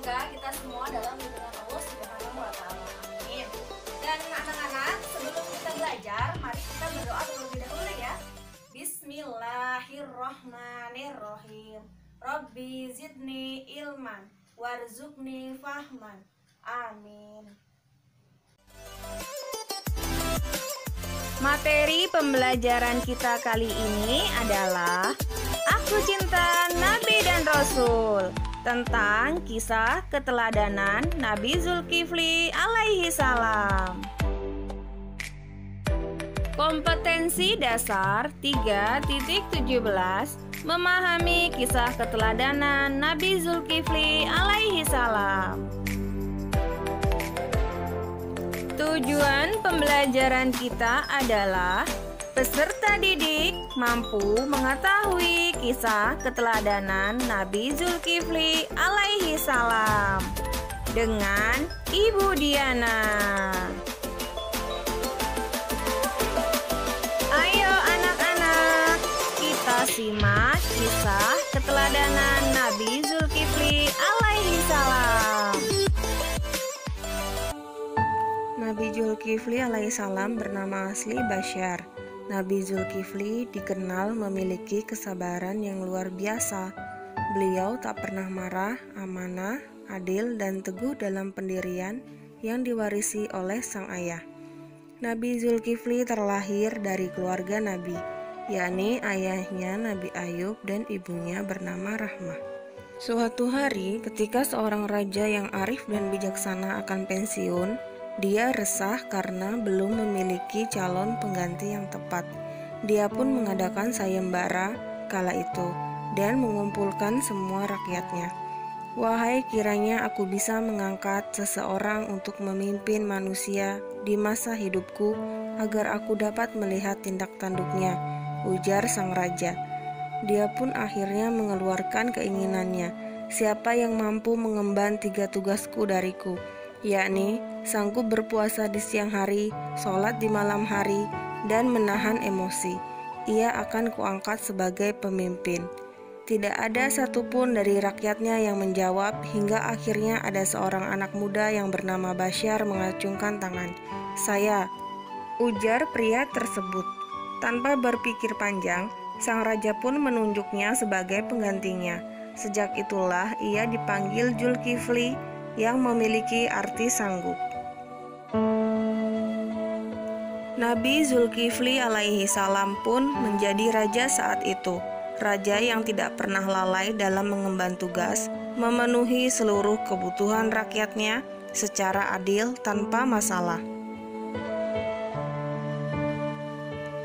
Semoga kita semua dalam lindungan Allah Subhanahu wa Ta'ala. Amin. Dan anak-anak, sebelum kita belajar, mari kita berdoa terlebih dahulu ya. Bismillahirrahmanirrahim. Rabbi zidni ilman warzuqni fahman. Amin. Materi pembelajaran kita kali ini adalah Aku Cinta Nabi dan Rasul, tentang kisah keteladanan Nabi Zulkifli alaihi salam. Kompetensi dasar 3.17 memahami kisah keteladanan Nabi Zulkifli alaihi salam. Tujuan pembelajaran kita adalah peserta didik mampu mengetahui kisah keteladanan Nabi Zulkifli alaihi salam dengan Ibu Diana. Ayo anak-anak, kita simak kisah keteladanan Nabi Zulkifli alaihi salam. Nabi Zulkifli alaihissalam bernama asli Basyar. Nabi Zulkifli dikenal memiliki kesabaran yang luar biasa. Beliau tak pernah marah, amanah, adil, dan teguh dalam pendirian yang diwarisi oleh sang ayah. Nabi Zulkifli terlahir dari keluarga Nabi, yakni ayahnya Nabi Ayub dan ibunya bernama Rahmah. Suatu hari, ketika seorang raja yang arif dan bijaksana akan pensiun, dia resah karena belum memiliki calon pengganti yang tepat. Dia pun mengadakan sayembara kala itu dan mengumpulkan semua rakyatnya. Wahai, kiranya aku bisa mengangkat seseorang untuk memimpin manusia di masa hidupku agar aku dapat melihat tindak tanduknya, ujar sang raja. Dia pun akhirnya mengeluarkan keinginannya. Siapa yang mampu mengemban 3 tugasku dariku, yakni sanggup berpuasa di siang hari, sholat di malam hari, dan menahan emosi, ia akan kuangkat sebagai pemimpin. Tidak ada satupun dari rakyatnya yang menjawab, hingga akhirnya ada seorang anak muda yang bernama Basyar mengacungkan tangan. Saya, ujar pria tersebut. Tanpa berpikir panjang, sang raja pun menunjuknya sebagai penggantinya. Sejak itulah ia dipanggil Zulkifli, yang memiliki arti sanggup. Nabi Zulkifli alaihi salam pun menjadi raja saat itu. Raja yang tidak pernah lalai dalam mengemban tugas, memenuhi seluruh kebutuhan rakyatnya secara adil tanpa masalah.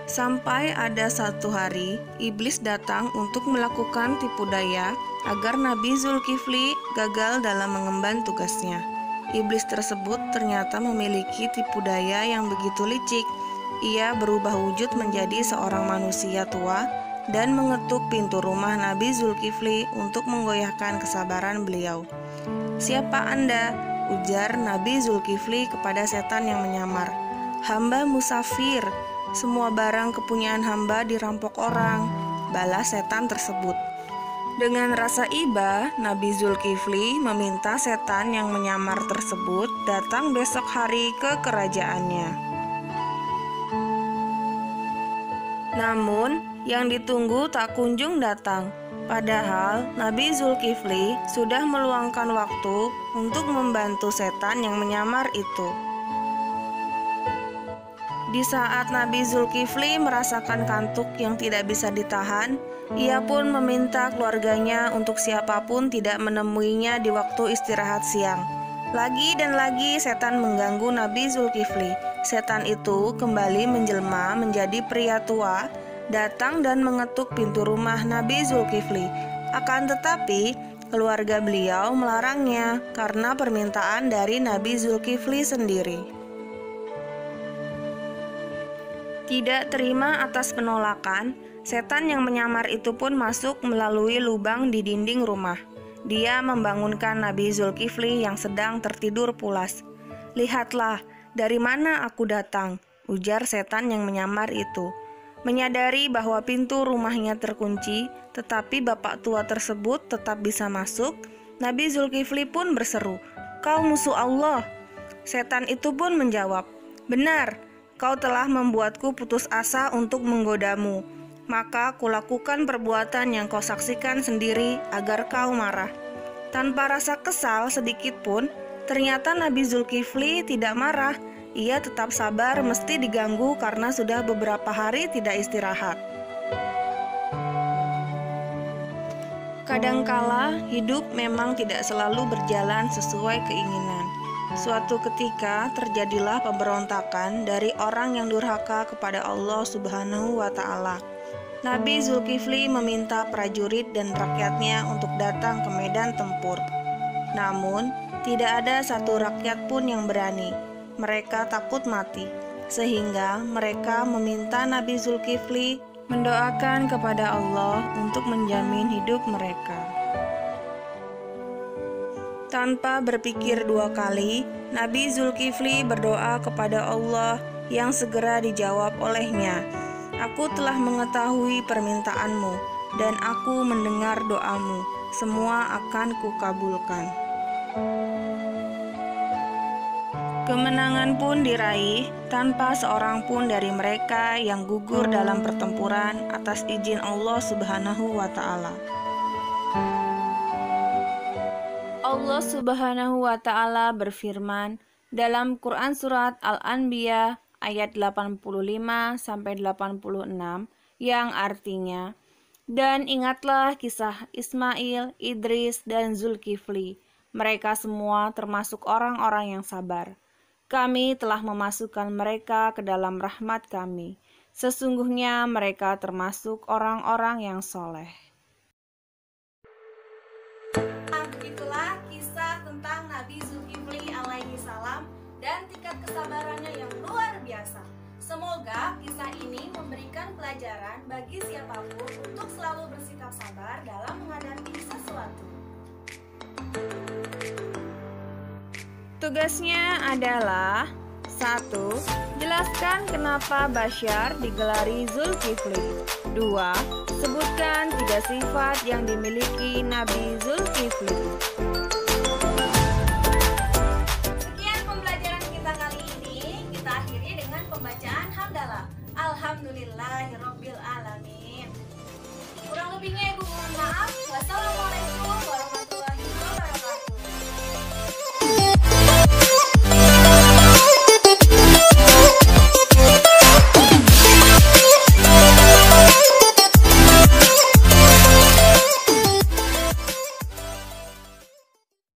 Sampai ada satu hari, iblis datang untuk melakukan tipu daya agar Nabi Zulkifli gagal dalam mengemban tugasnya. Iblis tersebut ternyata memiliki tipu daya yang begitu licik. Ia berubah wujud menjadi seorang manusia tua dan mengetuk pintu rumah Nabi Zulkifli untuk menggoyahkan kesabaran beliau. "Siapa Anda?" ujar Nabi Zulkifli kepada setan yang menyamar. "Hamba musafir. Semua barang kepunyaan hamba dirampok orang," balas setan tersebut. Dengan rasa iba, Nabi Zulkifli meminta setan yang menyamar tersebut datang besok hari ke kerajaannya. Namun, yang ditunggu tak kunjung datang. Padahal Nabi Zulkifli sudah meluangkan waktu untuk membantu setan yang menyamar itu. Di saat Nabi Zulkifli merasakan kantuk yang tidak bisa ditahan, ia pun meminta keluarganya untuk siapapun tidak menemuinya di waktu istirahat siang. Lagi dan lagi setan mengganggu Nabi Zulkifli. Setan itu kembali menjelma menjadi pria tua, datang dan mengetuk pintu rumah Nabi Zulkifli. Akan tetapi, keluarga beliau melarangnya karena permintaan dari Nabi Zulkifli sendiri. Tidak terima atas penolakan, setan yang menyamar itu pun masuk melalui lubang di dinding rumah. Dia membangunkan Nabi Zulkifli yang sedang tertidur pulas. "Lihatlah, dari mana aku datang," ujar setan yang menyamar itu. Menyadari bahwa pintu rumahnya terkunci, tetapi bapak tua tersebut tetap bisa masuk, Nabi Zulkifli pun berseru, "Kau musuh Allah." Setan itu pun menjawab, "Benar, kau telah membuatku putus asa untuk menggodamu. Maka kulakukan perbuatan yang kau saksikan sendiri agar kau marah." Tanpa rasa kesal sedikit pun, ternyata Nabi Zulkifli tidak marah. Ia tetap sabar meski diganggu karena sudah beberapa hari tidak istirahat. Kadangkala hidup memang tidak selalu berjalan sesuai keinginan. Suatu ketika terjadilah pemberontakan dari orang yang durhaka kepada Allah Subhanahu wa Ta'ala. Nabi Zulkifli meminta prajurit dan rakyatnya untuk datang ke medan tempur. Namun, tidak ada satu rakyat pun yang berani. Mereka takut mati, sehingga mereka meminta Nabi Zulkifli mendoakan kepada Allah untuk menjamin hidup mereka. Tanpa berpikir dua kali, Nabi Zulkifli berdoa kepada Allah yang segera dijawab olehnya. "Aku telah mengetahui permintaanmu dan aku mendengar doamu. Semua akan kukabulkan." Kemenangan pun diraih tanpa seorang pun dari mereka yang gugur dalam pertempuran atas izin Allah Subhanahu wa Ta'ala. Allah Subhanahu wa Ta'ala berfirman dalam Quran surat Al-Anbiya ayat 85 sampai 86 yang artinya, "Dan ingatlah kisah Ismail, Idris, dan Zulkifli. Mereka semua termasuk orang-orang yang sabar. Kami telah memasukkan mereka ke dalam rahmat kami. Sesungguhnya mereka termasuk orang-orang yang soleh." Nah, begitulah kisah tentang Nabi Zulkifli alaihi salam dan tingkat kesabarannya yang luar biasa. Semoga kisah ini memberikan pelajaran bagi siapapun untuk selalu bersikap sabar dalam menghadapi sesuatu. Tugasnya adalah 1. Jelaskan kenapa Basyar digelari Zulkifli. 2. Sebutkan 3 sifat yang dimiliki Nabi Zulkifli. Sekian pembelajaran kita kali ini. Kita akhiri dengan pembacaan hamdalah. Alhamdulillahirabbil alamin. Kurang lebihnya Ibu mohon maaf. Wassalamualaikum